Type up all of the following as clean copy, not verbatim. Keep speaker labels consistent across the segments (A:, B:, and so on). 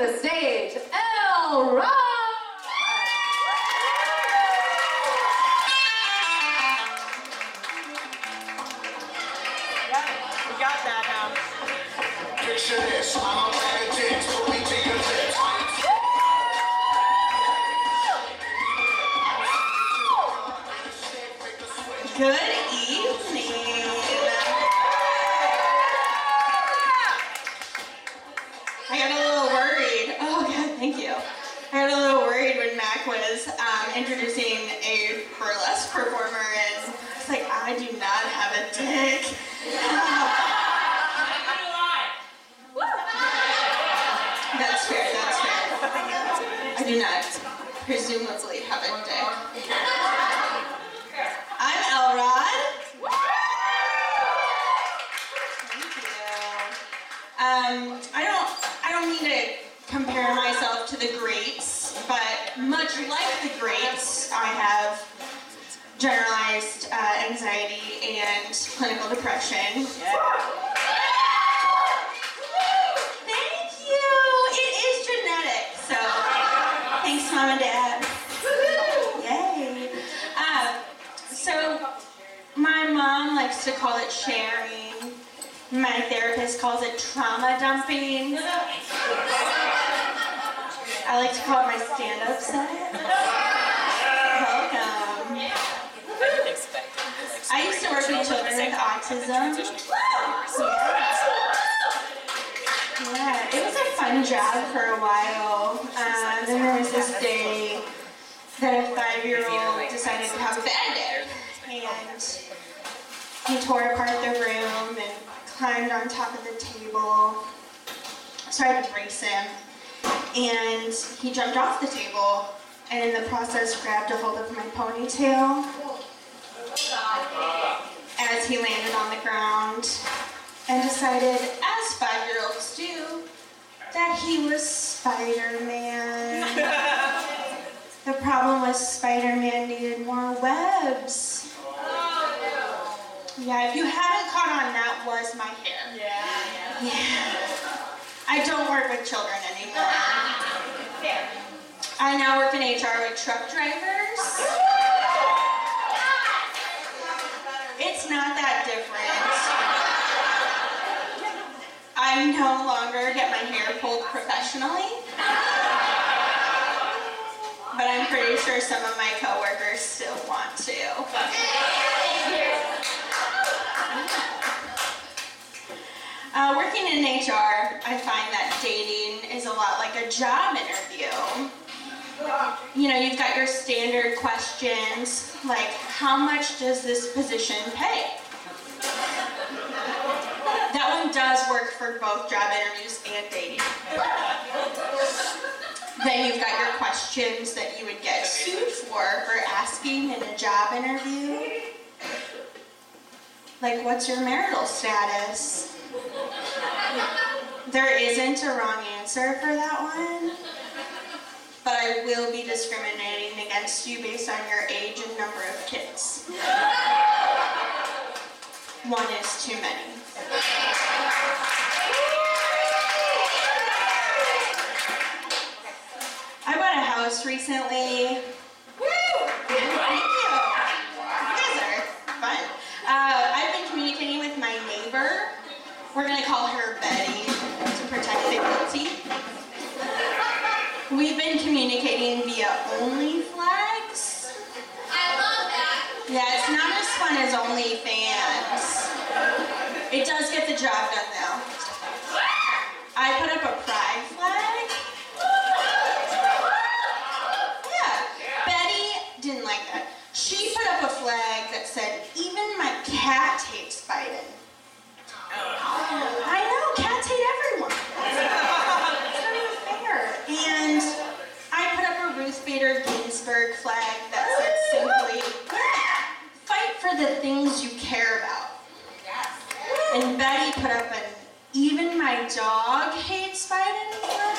A: the stage, Elle Rod!
B: We got that now.
C: Picture this, I'm a bag of dicks, put me to your lips.
B: Good evening. I got a little worried. Oh, God, thank you. I got a little worried when Mac was introducing a burlesque performer, and it's like, I do not have a dick. That's fair, that's fair. I do not presumably have a dick. I'm Elle Rod. Thank you. I don't mean to compare myself to the greats, but much like the greats, I have generalized anxiety and clinical depression. Thank you. It is genetic, so thanks, Mom and Dad. Yay. So my mom likes to call it sharing. My therapist calls it trauma dumping. I like to call it my stand-up set. Welcome. I used to work with children with autism. Yeah, it was a fun job for a while. Then there was this day that a 5-year-old decided to have a bad day. And he tore apart the room and climbed on top of the table. So I had to brace him. And he jumped off the table and in the process grabbed a hold of my ponytail as he landed on the ground and decided, as 5-year-olds do, that he was Spider-Man. The problem was Spider-Man needed more webs. Yeah, if you haven't caught on, that was my hair. Yeah. I don't work with children anymore. I now work in HR with truck drivers. It's not that different. I no longer get my hair pulled professionally. But I'm pretty sure some of my coworkers still want to. Working in HR, I find that dating is a lot like a job interview. You know, you've got your standard questions, like, how much does this position pay? That one does work for both job interviews and dating. Then you've got your questions that you would get sued for asking in a job interview. Like, what's your marital status? There isn't a wrong answer for that one, but I will be discriminating against you based on your age and number of kids. One is too many. I bought a house recently. Woo! Thank you. You guys are fun. I've been communicating with my neighbor. We're going to call her Betty to protect the guilty. We've been communicating via OnlyFlags.
D: I love that.
B: Yeah, it's not as fun as OnlyFans. It does get the job done though. I put up a pride flag. Yeah, Betty didn't like that. She put up a flag that said, even my cat hates Biden. I know, cats hate everyone. It's not even fair. And I put up a Ruth Bader Ginsburg flag that said simply, fight for the things you care about. And Betty put up an even my dog hates Biden flag.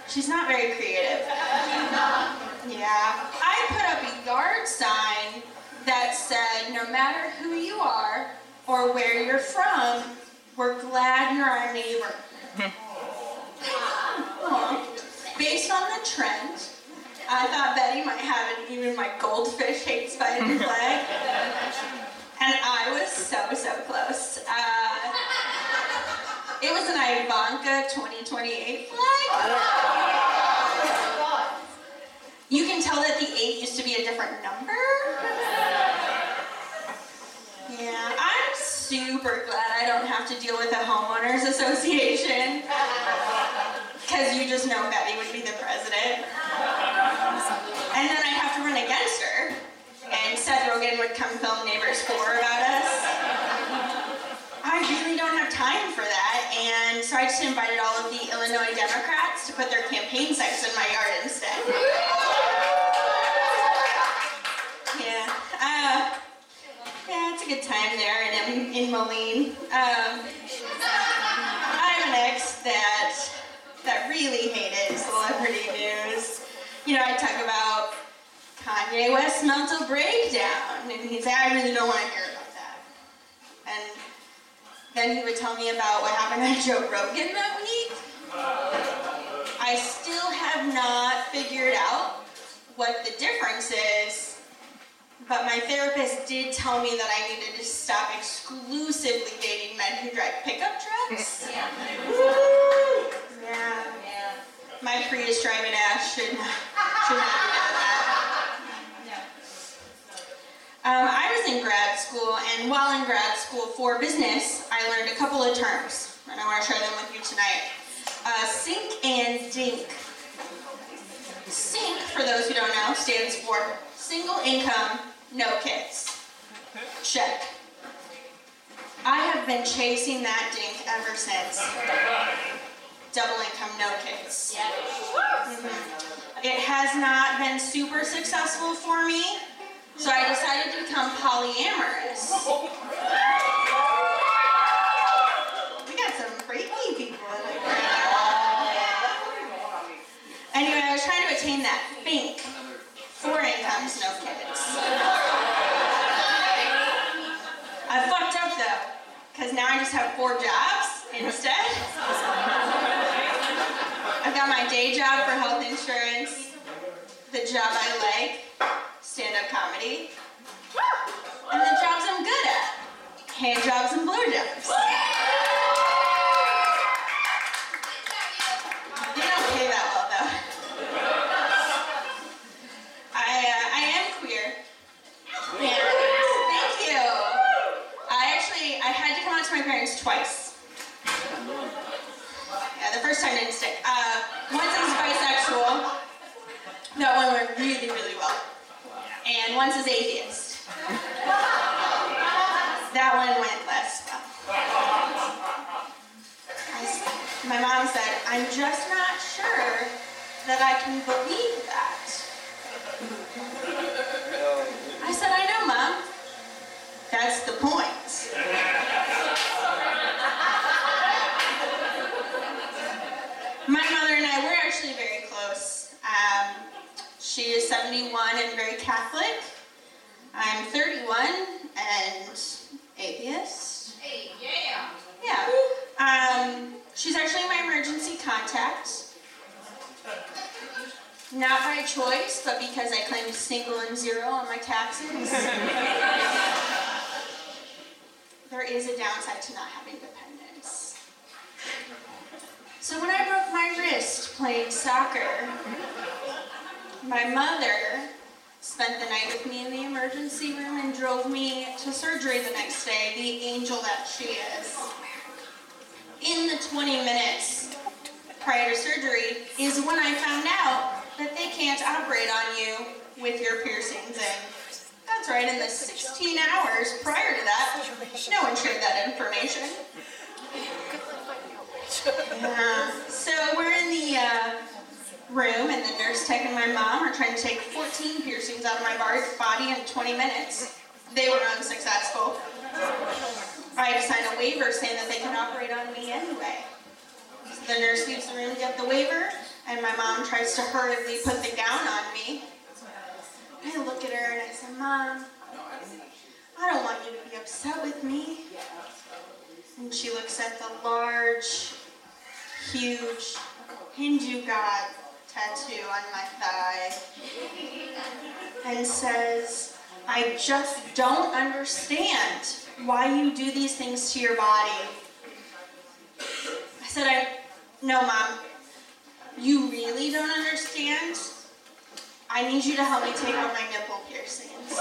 B: She's not very creative. Yeah. I put up a yard sign that said, no matter who you are or where you're from, we're glad you're our neighbor. I thought Betty might have it, even my goldfish hates Biden flag. And I was so close. It was an Ivanka 2028 flag. You can tell that the 8 used to be a different number. Yeah, I'm super glad I don't have to deal with a homeowners association. Because you just know Betty would be the president. And then I'd have to run against her. And Seth Rogen would come film Neighbors 4 about us. I really don't have time for that. And so I just invited all of the Illinois Democrats to put their campaign sites in my yard instead. Yeah, it's a good time there in Moline. I have an ex that really hated celebrity news. You know, I talk about Kanye West mental breakdown, and he'd say, I really don't want to hear about that. And then he would tell me about what happened to Joe Rogan that week. I still have not figured out what the difference is, but my therapist did tell me that I needed to stop exclusively dating men who drive pickup trucks. Yeah. Yeah. My Prius driving ass should not be doing that. I was in grad school, and while in grad school for business, I learned a couple of terms, and I want to share them with you tonight. SINK and DINK. SINK, for those who don't know, stands for single income, no kids. Check. I have been chasing that DINK ever since. Double income, no kids. It has not been super successful for me, so I decided to become polyamorous. We got some freaky people in the crowd. Anyway, I was trying to attain that FINK. 4 incomes, no kids. I fucked up though, because now I just have 4 jobs instead. I've got my day job for health insurance, the job I like, stand-up comedy, and the jobs I'm good at, hand jobs and blowjobs. They don't pay that well though. I am queer. Yeah, thank you. I had to come out to my parents twice. Yeah, the first time didn't stick. Once I was bisexual. That one went really, really well. And once as atheist. That one went less well. My mom said, I'm just not sure that I can believe that. I said, I know, Mom. That's the point. My mother and I, we're actually very close. She is 71 and very Catholic. I'm 31 and atheist.
D: Hey, yeah.
B: Yeah. She's actually my emergency contact. Not by choice, but because I claimed single and 0 on my taxes. There is a downside to not having dependents. So when I broke my wrist playing soccer, my mother spent the night with me in the emergency room and drove me to surgery the next day, the angel that she is. In the 20 minutes prior to surgery is when I found out that they can't operate on you with your piercings in. That's right, in the 16 hours prior to that, no one shared that information. So we're in the room, and the nurse tech and my mom are trying to take 14 piercings out of my body in 20 minutes. They were unsuccessful. I had to sign a waiver saying that they could operate on me anyway. So the nurse leaves the room to get the waiver, and my mom tries to hurriedly put the gown on me. I look at her and I say, Mom, I don't want you to be upset with me. And she looks at the large, huge Hindu god tattoo on my thigh and says, "I just don't understand why you do these things to your body." I said, "No, Mom, you really don't understand? I need you to help me take out my nipple piercings."